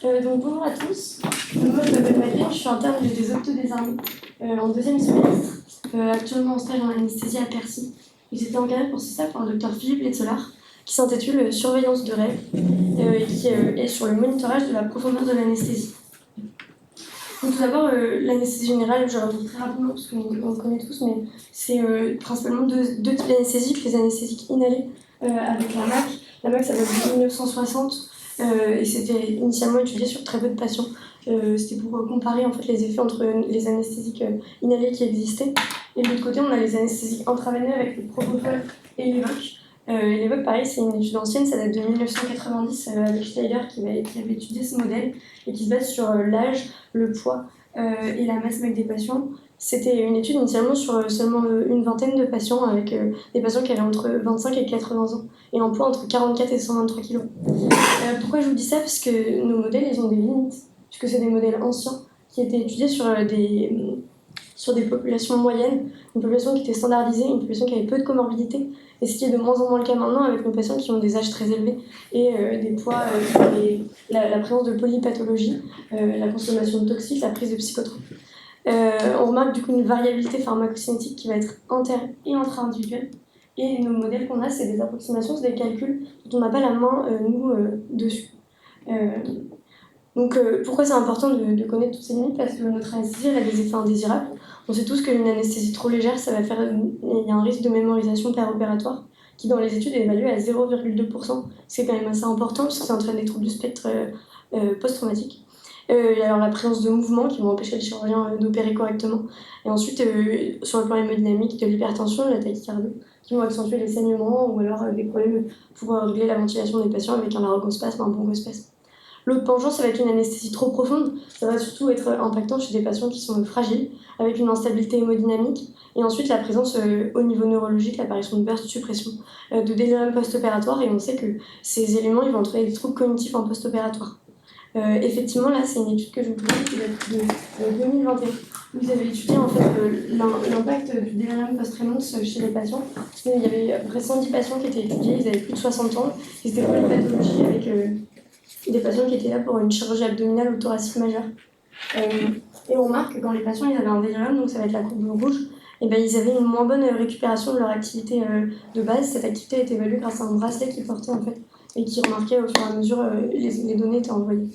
Donc bonjour à tous, moi je m'appelle Marie, je suis interne des hôpitaux des armées en deuxième semestre, actuellement en stage en anesthésie à Percy. J'étais encadrée pour ce stage par le docteur Philippe Letzolar, qui s'intitule Surveillance de rêve et qui est sur le monitorage de la profondeur de l'anesthésie. Donc tout d'abord, l'anesthésie générale, je reviens très rapidement parce qu'on le connaît tous, mais c'est principalement deux types d'anesthésiques, les anesthésiques inhalées avec la MAC. La MAC, ça date de 1960 et c'était initialement étudié sur très peu de patients. C'était pour comparer en fait, les effets entre les anesthésiques inhalées qui existaient. Et de l'autre côté, on a les anesthésiques intraveineuses avec le propofol et l'Evoque. L'Evoque, pareil, c'est une étude ancienne, ça date de 1990 avec Schneider qui avait étudié ce modèle et qui se base sur l'âge, le poids et la masse maigre des patients. C'était une étude initialement sur seulement une vingtaine de patients avec des patients qui avaient entre 25 et 80 ans et un poids entre 44 et 123 kg. Pourquoi je vous dis ça? Parce que nos modèles, ils ont des limites, puisque c'est des modèles anciens qui étaient étudiés sur des populations moyennes, une population qui était standardisée, une population qui avait peu de comorbidité, et ce qui est de moins en moins le cas maintenant avec nos patients qui ont des âges très élevés et des poids, la présence de polypathologie, la consommation de toxiques, la prise de psychotropes. On remarque du coup une variabilité pharmacocinétique qui va être inter- et intra-individuelle. Et nos modèles qu'on a, c'est des approximations, c'est des calculs dont on n'a pas la main, nous, dessus. Donc pourquoi c'est important de connaître toutes ces limites? Parce que notre anesthésie, elle a des effets indésirables. On sait tous qu'une anesthésie trop légère, ça va faire... Il y a un risque de mémorisation péropératoire qui, dans les études, est évalué à 0,2%. C'est quand même assez important parce que ça entraîne des troubles du spectre post-traumatique. Alors la présence de mouvements qui vont empêcher le chirurgien d'opérer correctement. Et ensuite, sur le plan hémodynamique, de l'hypertension, de la tachycardie, qui vont accentuer les saignements ou alors des problèmes pour régler la ventilation des patients avec un laryngospasme, un bronchospasme. L'autre penchant, ça va être une anesthésie trop profonde. Ça va surtout être impactant chez des patients qui sont fragiles, avec une instabilité hémodynamique. Et ensuite, la présence au niveau neurologique, l'apparition de bursts de suppression, de délirium post-opératoire. Et on sait que ces éléments, ils vont entraîner des troubles cognitifs en post-opératoire. Effectivement, là, c'est une étude que je vous présente qui date de 2021. Vous avez étudié en fait l'impact du délirium post-tremens chez les patients. Il y avait à peu près 110 patients qui étaient étudiés, ils avaient plus de 60 ans. Ils étaient pour une pathologie avec des patients qui étaient là pour une chirurgie abdominale ou thoracique majeure. Et on remarque que quand les patients ils avaient un délirium, donc ça va être la courbe rouge, et ben, ils avaient une moins bonne récupération de leur activité de base. Cette activité a été évaluée grâce à un bracelet qu'ils portaient en fait, et qui remarquait au fur et à mesure les données étaient envoyées.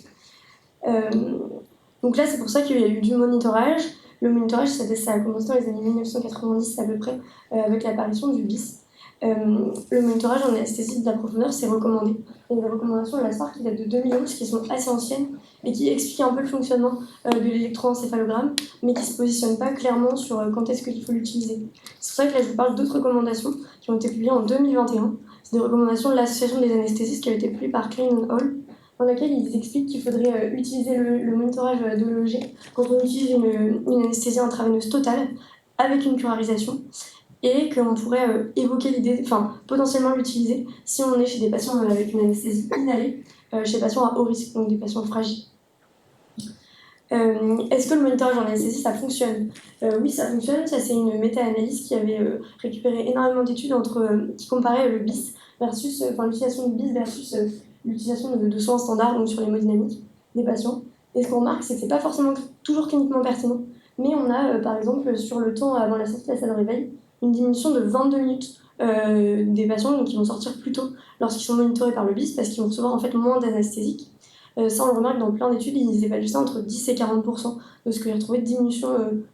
Donc là, c'est pour ça qu'il y a eu du monitorage. Le monitorage, ça a commencé dans les années 1990 à peu près, avec l'apparition du BIS. Le monitorage en anesthésie de la profondeur, c'est recommandé. Il y a des recommandations de la SAR qui datent de 2011, qui sont assez anciennes et qui expliquent un peu le fonctionnement de l'électroencéphalogramme, mais qui ne se positionnent pas clairement sur quand est-ce qu'il faut l'utiliser. C'est pour ça que là, je vous parle d'autres recommandations qui ont été publiées en 2021. C'est des recommandations de l'Association des anesthésistes qui ont été publiées par Klein et Hall, dans laquelle ils expliquent qu'il faudrait utiliser le monitorage de l'EEG quand on utilise une anesthésie intraveineuse totale avec une curarisation, et qu'on pourrait évoquer l'idée, enfin potentiellement l'utiliser si on est chez des patients avec une anesthésie inhalée, chez des patients à haut risque, donc des patients fragiles. Est-ce que le monitorage en anesthésie, ça fonctionne? Oui, ça fonctionne. Ça, c'est une méta-analyse qui avait récupéré énormément d'études qui comparaient le BIS versus, l'utilisation du BIS versus l'utilisation de soins standards, donc sur l'hémodynamique des patients. Et ce qu'on remarque, c'est que c'est pas forcément toujours cliniquement pertinent, mais on a, par exemple, sur le temps avant la sortie de la salle de réveil, une diminution de 22 minutes des patients donc, qui vont sortir plus tôt lorsqu'ils sont monitorés par le BIS parce qu'ils vont recevoir en fait moins d'anesthésiques. Ça, on le remarque dans plein d'études, ils évaluent ça entre 10 et 40% de ce que j'ai retrouvé de diminution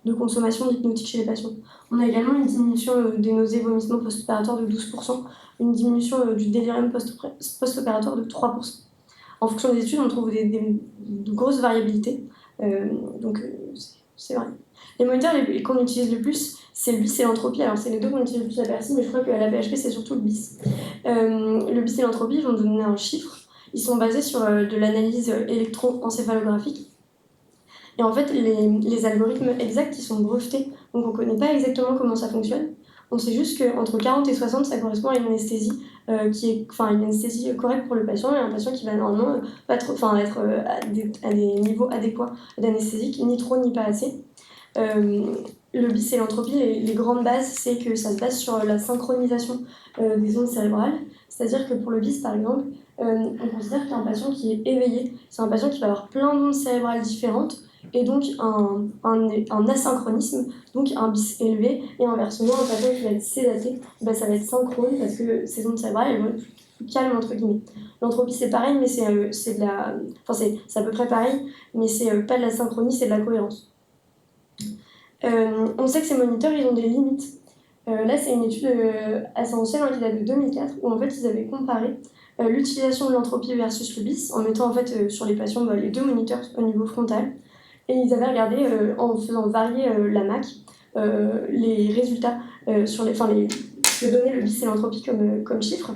de consommation d'hypnotique chez les patients. On a également une diminution des nausées, vomissements post-opératoires de 12%, une diminution du délirium post-opératoire de 3%. En fonction des études, on trouve de grosses variabilités, donc c'est vrai. Les moniteurs qu'on utilise le plus, c'est le BIS et l'entropie. Alors, c'est les deux qu'on utilise le plus à Percy, mais je crois qu'à la PHP, c'est surtout le BIS. Le BIS et l'entropie vont nous donner un chiffre. Ils sont basés sur de l'analyse électroencéphalographique. Et en fait, les algorithmes exacts, ils sont brevetés. Donc, on ne connaît pas exactement comment ça fonctionne. On sait juste qu'entre 40 et 60, ça correspond à une anesthésie une anesthésie correcte pour le patient et un patient qui va normalement être à des niveaux adéquats d'anesthésique, ni trop ni pas assez. Le BIS et l'entropie, les grandes bases, c'est que ça se base sur la synchronisation des ondes cérébrales. C'est-à-dire que pour le BIS, par exemple, on considère qu'un patient qui est éveillé, c'est un patient qui va avoir plein d'ondes cérébrales différentes et donc un asynchronisme, donc un bis élevé, et inversement, un patient qui va être sédaté, ben, ça va être synchrone parce que ces ondes cérébrales elles vont être plus calmes entre guillemets. L'entropie c'est pareil, mais c'est de la. Enfin, c'est à peu près pareil, mais c'est pas de la synchronie, c'est de la cohérence. On sait que ces moniteurs ils ont des limites. Là, c'est une étude assez ancienne qui date de 2004 où en fait ils avaient comparé l'utilisation de l'entropie versus le bis en mettant en fait sur les patients les deux moniteurs au niveau frontal et ils avaient regardé en faisant varier la MAC les résultats sur ce que donnait le bis et l'entropie comme chiffre.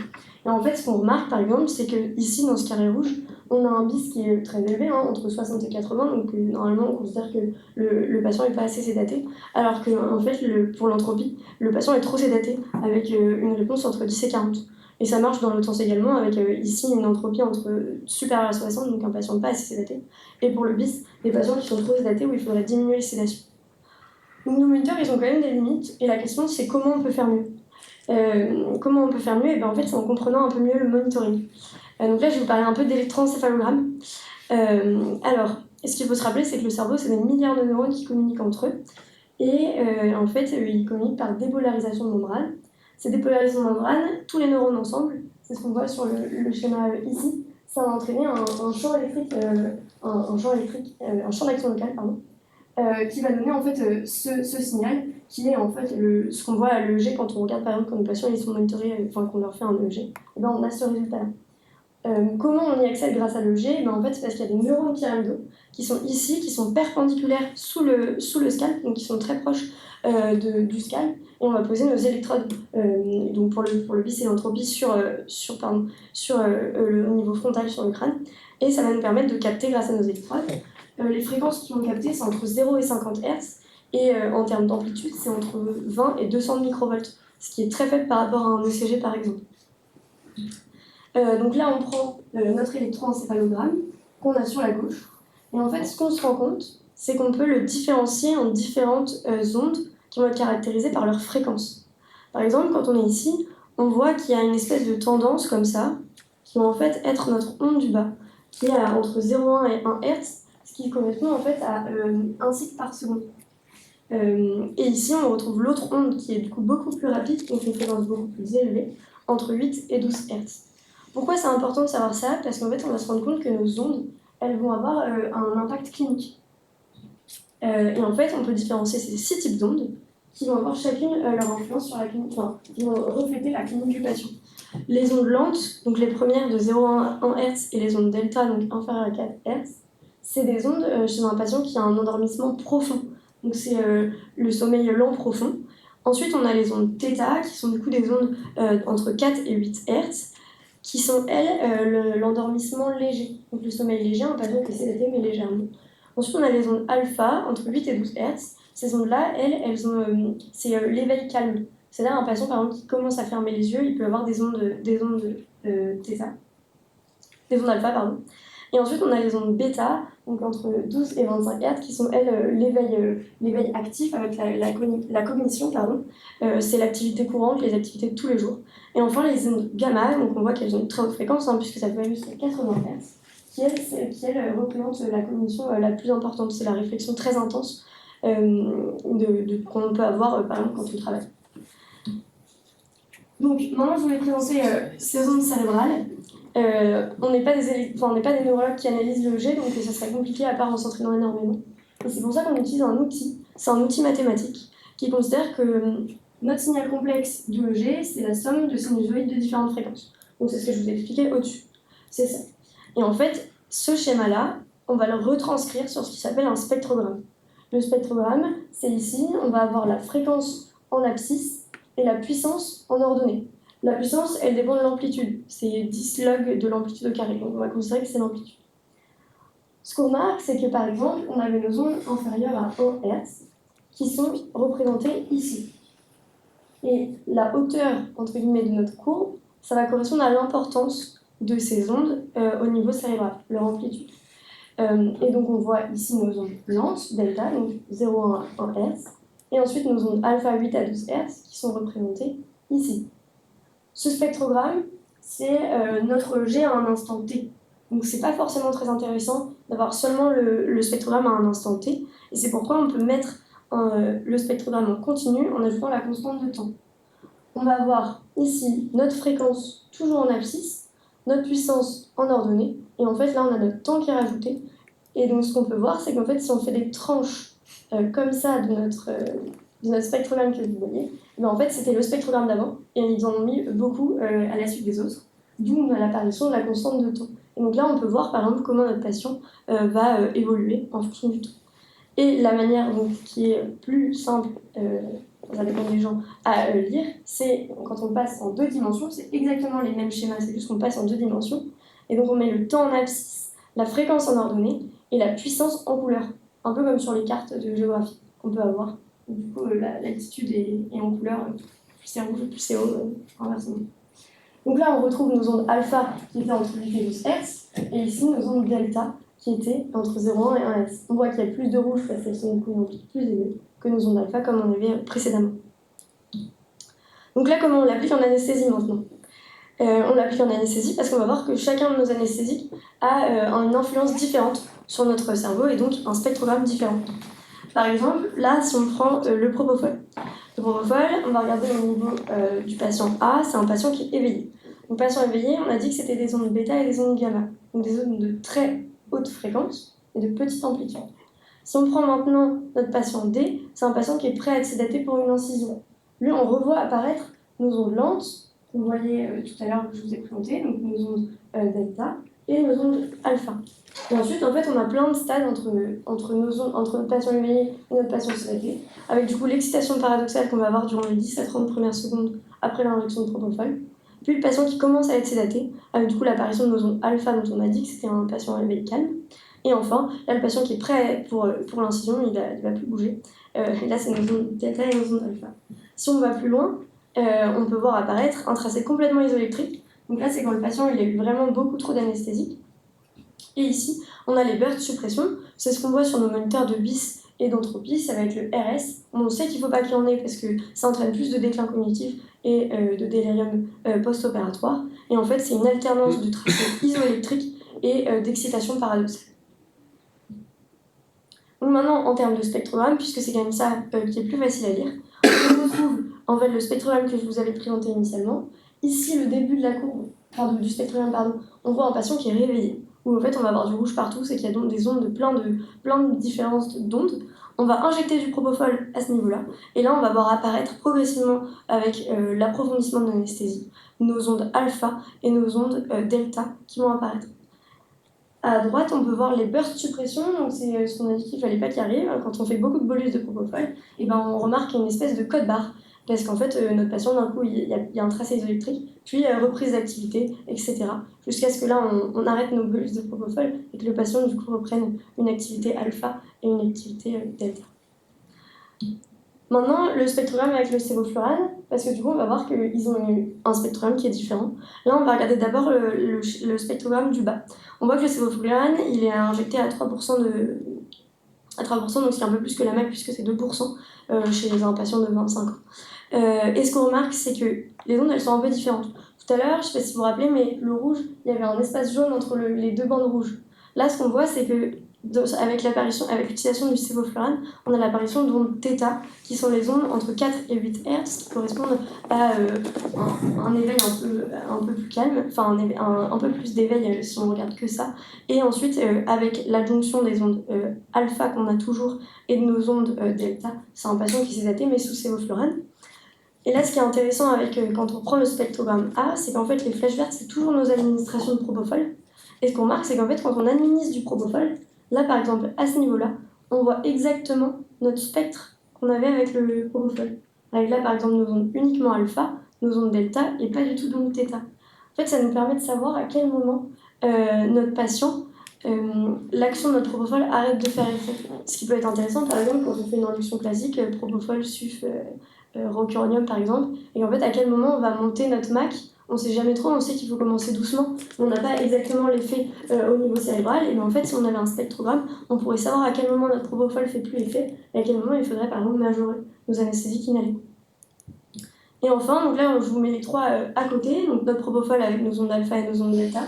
Et en fait, ce qu'on remarque par exemple, c'est que ici dans ce carré rouge, on a un bis qui est très élevé, entre 60 et 80, donc normalement on considère que le patient n'est pas assez sédaté, alors que en fait pour l'entropie, le patient est trop sédaté avec une réponse entre 10 et 40. Et ça marche dans l'autre sens également, avec ici une entropie supérieure à 60, donc un patient pas assez sédaté. Et pour le bis, les patients qui sont trop sédatés où il faudrait diminuer les sédations. Donc nos moniteurs, ils ont quand même des limites, et la question c'est comment on peut faire mieux. Comment on peut faire mieux? Et ben, en fait, c'est en comprenant un peu mieux le monitoring. Donc là, je vais vous parler un peu d'électroencéphalogramme. Alors, ce qu'il faut se rappeler, c'est que le cerveau, c'est des milliards de neurones qui communiquent entre eux. Et en fait, ils communiquent par dépolarisation de membrane. Ces dépolarisations de membrane, tous les neurones ensemble, c'est ce qu'on voit sur le schéma ici, ça va entraîner un champ électrique, un champ d'action locale, pardon, qui va donner en fait ce signal qui est en fait ce qu'on voit à l'EEG quand on regarde par exemple quand nos patients ils sont monitorés, qu'on leur fait un EEG, et ben on a ce résultat-là. Comment on y accède grâce à l'EEG? Ben en fait, c'est parce qu'il y a des neurones pyramidaux qui sont ici, qui sont perpendiculaires sous le scalp, donc qui sont très proches du scalp, et on va poser nos électrodes donc pour le bis et l'entropie sur le niveau frontal sur le crâne, et ça va nous permettre de capter grâce à nos électrodes. Les fréquences qui vont capter, c'est entre 0 et 50 Hz, et en termes d'amplitude, c'est entre 20 et 200 microvolts, ce qui est très faible par rapport à un ECG par exemple. Donc là, on prend notre électroencéphalogramme qu'on a sur la gauche. Et en fait, ce qu'on se rend compte, c'est qu'on peut le différencier en différentes ondes qui vont être caractérisées par leur fréquence. Par exemple, quand on est ici, on voit qu'il y a une espèce de tendance comme ça, qui va en fait être notre onde du bas, qui est entre 0,1 et 1 Hz, ce qui correspond en fait à 1 cycle par seconde. Et ici, on retrouve l'autre onde qui est du coup beaucoup plus rapide, donc une fréquence beaucoup plus élevée, entre 8 et 12 Hz. Pourquoi c'est important de savoir ça? Parce qu'en fait, on va se rendre compte que nos ondes, elles vont avoir un impact clinique. Et en fait, on peut différencier ces 6 types d'ondes qui vont avoir chacune leur influence sur la clinique, qui vont refléter la clinique du patient. Les ondes lentes, donc les premières de 0,1 à 1 Hz, et les ondes delta, donc inférieures à 4 Hz, c'est des ondes chez un patient qui a un endormissement profond. Donc c'est le sommeil lent profond. Ensuite, on a les ondes θ, qui sont du coup des ondes entre 4 et 8 Hz, qui sont, elles, l'endormissement léger. Donc le sommeil léger, un patient qui est sédaté, mais légèrement. Ensuite, on a les ondes alpha, entre 8 et 12 Hz. Ces ondes-là, c'est l'éveil calme. C'est-à-dire un patient, par exemple, qui commence à fermer les yeux, il peut avoir des ondes θ, des ondes alpha, pardon. Et ensuite, on a les ondes bêta, donc entre 12 et 25 Hz, qui sont, elles, l'éveil actif avec la cognition, pardon. C'est l'activité courante, les activités de tous les jours. Et enfin, les ondes gamma, donc on voit qu'elles ont une très haute fréquence, puisque ça peut aller jusqu'à 80 Hz, qui, elles représentent la cognition la plus importante. C'est la réflexion très intense qu'on peut avoir, par exemple, quand on travaille. Donc, maintenant, je voulais présenter ces ondes cérébrales. On n'est pas des neurologues qui analysent l'EEG, donc ça serait compliqué à part en s'entraînant énormément. Et c'est pour ça qu'on utilise un outil. C'est un outil mathématique qui considère que notre signal complexe du EEG, c'est la somme de sinusoïdes de différentes fréquences. Donc c'est ce que je vous ai expliqué au-dessus. C'est ça. Et en fait, ce schéma-là, on va le retranscrire sur ce qui s'appelle un spectrogramme. Le spectrogramme, c'est ici, on va avoir la fréquence en abscisse et la puissance en ordonnée. La puissance, elle dépend de l'amplitude. C'est 10 log de l'amplitude au carré. Donc on va considérer que c'est l'amplitude. Ce qu'on remarque, c'est que par exemple, on avait nos ondes inférieures à 1 Hz qui sont représentées ici. Et la hauteur, entre guillemets, de notre courbe, ça va correspondre à l'importance de ces ondes au niveau cérébral, leur amplitude. Et donc on voit ici nos ondes lentes, delta, donc 0 à 1 Hz, et ensuite nos ondes alpha 8 à 12 Hz qui sont représentées ici. Ce spectrogramme, c'est notre jet à un instant T. Donc c'est pas forcément très intéressant d'avoir seulement le spectrogramme à un instant T, et c'est pourquoi on peut mettre le spectrogramme en continu en ajoutant la constante de temps. On va avoir ici notre fréquence toujours en abscisse, notre puissance en ordonnée, et en fait là on a notre temps qui est rajouté. Et donc ce qu'on peut voir, c'est qu'en fait si on fait des tranches comme ça de notre spectrogramme que vous voyez, ben en fait c'était le spectrogramme d'avant, et ils en ont mis beaucoup à la suite des autres, d'où l'apparition de la constante de temps. Et donc là on peut voir par exemple comment notre patient va évoluer en fonction du temps. Et la manière donc, qui est plus simple, ça dépend des gens, à lire, c'est quand on passe en 2 dimensions, c'est exactement les mêmes schémas, c'est juste qu'on passe en 2 dimensions. Et donc on met le temps en abscisse, la fréquence en ordonnée et la puissance en couleur. Un peu comme sur les cartes de géographie qu'on peut avoir. Du coup, l'altitude est en couleur, plus c'est rouge, plus c'est haut, inversement. Donc là, on retrouve nos ondes alpha qui étaient entre 8 et 12 Hz, et ici nos ondes delta qui étaient entre 0,1 et 1 Hz. On voit qu'il y a plus de rouge parce qu'elles sont plus élevées que nos ondes alpha comme on avait précédemment. Donc là, comment on l'applique en anesthésie maintenant ? On l'applique en anesthésie parce qu'on va voir que chacun de nos anesthésiques a une influence différente sur notre cerveau et donc un spectrogramme différent. Par exemple, là, si on prend le propofol. Le propofol, on va regarder au niveau du patient A, c'est un patient qui est éveillé. Donc, patient éveillé, on a dit que c'était des ondes bêta et des ondes gamma, donc des ondes de très haute fréquence et de petite amplitude. Si on prend maintenant notre patient D, c'est un patient qui est prêt à être sédaté pour une incision. Lui, on revoit apparaître nos ondes lentes, que vous voyez tout à l'heure que je vous ai présentées, donc nos ondes delta et nos ondes alpha. Et ensuite, en fait, on a plein de stades entre notre patient éveillé et notre patient sédaté, avec du coup l'excitation paradoxale qu'on va avoir durant les 10 à 30 premières secondes après l'injection de propofol. Puis le patient qui commence à être sédaté, avec du coup l'apparition de nos ondes alpha dont on a dit que c'était un patient éveillé calme. Et enfin, là, le patient qui est prêt pour l'incision, il ne va plus bouger. Et là, c'est nos ondes delta et nos ondes alpha. Si on va plus loin, on peut voir apparaître un tracé complètement isoélectrique. Donc là, c'est quand le patient il a eu vraiment beaucoup trop d'anesthésie. Et ici, on a les bursts suppression. C'est ce qu'on voit sur nos moniteurs de BIS et d'entropie. Ça va être le RS. On sait qu'il ne faut pas qu'il y en ait parce que ça entraîne plus de déclin cognitif et de délirium post-opératoire. Et en fait, c'est une alternance de tracé isoélectrique et d'excitation paradoxale. Donc maintenant, en termes de spectrogramme, puisque c'est quand même ça qui est plus facile à lire, on retrouve en fait le spectrogramme que je vous avais présenté initialement. Ici, le début de la courbe, du spectrogramme, on voit un patient qui est réveillé, où en fait on va avoir du rouge partout, c'est qu'il y a donc des ondes de plein de différences d'ondes. On va injecter du propofol à ce niveau-là, et là on va voir apparaître progressivement avec l'approfondissement de l'anesthésie nos ondes alpha et nos ondes delta qui vont apparaître. À droite, on peut voir les bursts suppression, donc c'est ce qu'on a dit qu'il ne fallait pas qu'il arrive. Quand on fait beaucoup de bolus de propofol, et ben on remarque une espèce de code barre, parce qu'en fait, notre patient, d'un coup, il y a un tracé isoélectrique, puis reprise d'activité, etc. Jusqu'à ce que là, on arrête nos bolus de propofol et que le patient, du coup, reprenne une activité alpha et une activité delta. Maintenant, le spectrogramme avec le sévoflurane, parce que du coup, on va voir qu'ils ont un spectrogramme qui est différent. Là, on va regarder d'abord le spectrogramme du bas. On voit que le sévoflurane, il est injecté à 3%, donc c'est un peu plus que la MAC, puisque c'est 2% chez un patient de 25 ans. Et ce qu'on remarque, c'est que les ondes, elles sont un peu différentes. Tout à l'heure, je ne sais pas si vous vous rappelez, mais le rouge, il y avait un espace jaune entre les deux bandes rouges. Là, ce qu'on voit, c'est que avec l'utilisation du sévoflurane, on a l'apparition d'ondes θ, qui sont les ondes entre 4 et 8 Hz, qui correspondent à un éveil un peu plus calme, enfin un peu plus d'éveil si on regarde que ça. Et ensuite, avec l'adjonction des ondes alpha qu'on a toujours et de nos ondes delta, c'est un patient qui s'est daté, mais sous sévoflurane. Et là, ce qui est intéressant quand on prend le spectrogramme A, c'est qu'en fait, les flèches vertes, c'est toujours nos administrations de propofol. Et ce qu'on remarque, c'est qu'en fait, quand on administre du propofol, là, par exemple, à ce niveau-là, on voit exactement notre spectre qu'on avait avec le propofol. Avec là, par exemple, nos ondes uniquement alpha, nos ondes delta, et pas du tout d'ondes θ. En fait, ça nous permet de savoir à quel moment notre patient, l'action de notre propofol arrête de faire effet. Ce qui peut être intéressant, par exemple, quand on fait une induction classique, propofol, SUF, rocuronium par exemple, et en fait à quel moment on va monter notre MAC, on sait jamais trop, on sait qu'il faut commencer doucement, mais on n'a pas exactement l'effet au niveau cérébral, et bien en fait si on avait un spectrogramme, on pourrait savoir à quel moment notre propofol fait plus effet, et à quel moment il faudrait par exemple majorer nos anesthésiques inhalées. Et enfin, donc là, je vous mets les trois à côté, donc notre propofol avec nos ondes alpha et nos ondes delta.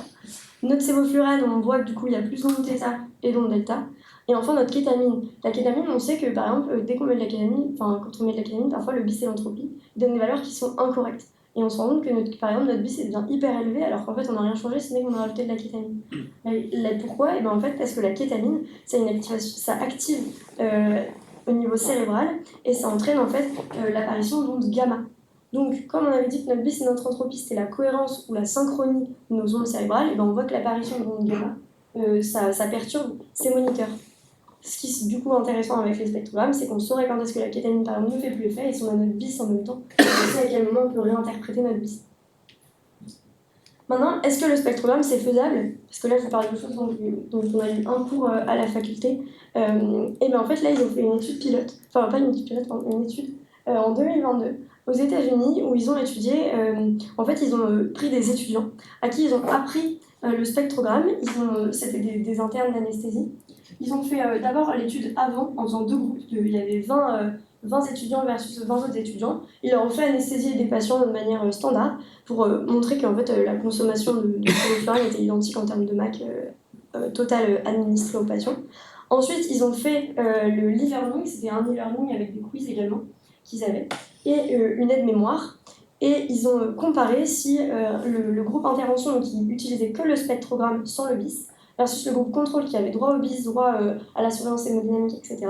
Notre sévoflurane, on voit que du coup, il y a plus d'ondes θ et d'ondes delta. Et enfin, notre kétamine. La kétamine, on sait que par exemple, dès qu'on met de la kétamine, enfin, quand on met de la kétamine, parfois le bis et l'entropie donnent des valeurs qui sont incorrectes. Et on se rend compte que, par exemple, notre bis devient hyper élevé alors qu'en fait, on n'a rien changé, ce n'est qu'on a rajouté de la kétamine. Pourquoi? Et ben, en fait, parce que la kétamine, ça active au niveau cérébral et ça entraîne en fait l'apparition d'ondes gamma. Donc, comme on avait dit que notre bis et notre entropie, c'était la cohérence ou la synchronie de nos ondes cérébrales, et ben on voit que l'apparition d'ondes gamma, ça perturbe ces moniteurs. Ce qui est du coup intéressant avec les spectrogrammes, c'est qu'on saurait quand est-ce que la kétamine par exemple ne fait plus effet, et si on a notre bis en même temps, on sait à quel moment on peut réinterpréter notre bis. Maintenant, est-ce que le spectrogramme c'est faisable? Parce que là je vous parle de choses dont on a eu un cours à la faculté. Et bien en fait là ils ont fait une étude pilote, enfin pas une étude pilote, une étude en 2022 aux États-Unis où ils ont étudié, en fait ils ont pris des étudiants à qui ils ont appris le spectrogramme, c'était des internes d'anesthésie. Ils ont fait d'abord l'étude avant en faisant deux groupes, il y avait 20 étudiants versus 20 autres étudiants. Ils leur ont fait anesthésier des patients de manière standard pour montrer qu'en fait la consommation de chloroform était identique en termes de MAC total administré aux patients. Ensuite, ils ont fait le e-learning, c'était un e-learning avec des quiz également qu'ils avaient, et une aide-mémoire. Et ils ont comparé si le groupe intervention, donc, qui utilisait que le spectrogramme sans le BIS, versus le groupe contrôle qui avait droit au BIS, droit à la surveillance hémodynamique, etc.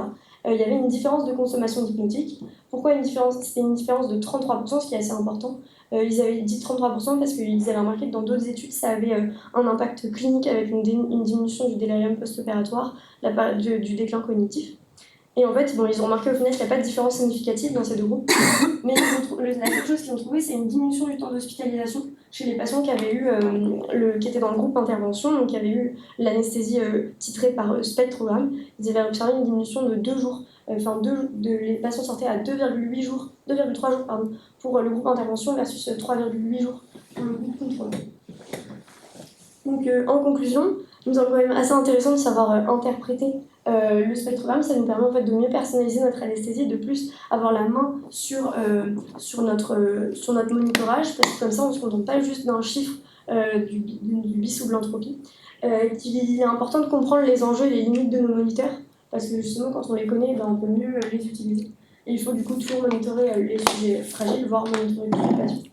Il y avait une différence de consommation d'hypnotique. Pourquoi une différence? C'était une différence de 33%, ce qui est assez important. Ils avaient dit 33% parce qu'ils avaient remarqué que dans d'autres études, ça avait un impact clinique avec une diminution du délirium post-opératoire, du déclin cognitif. Et en fait, bon, ils ont remarqué au final qu'il n'y a pas de différence significative dans ces deux groupes. Mais la seule chose qu'ils ont trouvé, c'est une diminution du temps d'hospitalisation chez les patients qui avaient eu, qui étaient dans le groupe intervention, donc qui avaient eu l'anesthésie titrée par spectrogramme. Ils avaient observé une diminution de 2 jours. Les patients sortaient à 2,3 jours pour le groupe intervention versus 3,8 jours pour le groupe contrôle. Donc en conclusion, il nous semble quand même assez intéressant de savoir interpréter le spectrogramme. Ça nous permet en fait de mieux personnaliser notre anesthésie et de plus avoir la main sur notre monitorage, parce que comme ça on ne se contente pas juste d'un chiffre du bis ou de l'entropie. Il est important de comprendre les enjeux et les limites de nos moniteurs, parce que justement quand on les connaît, on peut mieux les utiliser. Et il faut du coup toujours monitorer les sujets fragiles, voire monitorer tous les patients.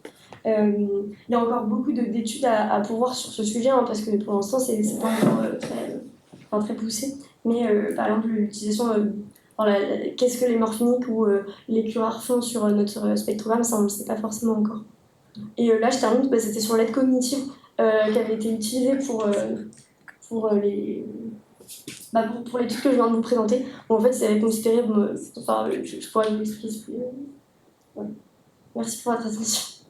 Il y a encore beaucoup d'études à pourvoir sur ce sujet, parce que pour l'instant c'est pas encore très poussé, mais par exemple l'utilisation qu'est-ce que les morphiniques ou les curare font sur notre spectrogramme, ça on ne le sait pas forcément encore. Et là je termine, c'était sur l'aide cognitive qui avait été utilisée pour l'étude que je viens de vous présenter. Bon, en fait c'est considéré, je pourrais vous l'expliquer. Voilà. Merci pour votre attention.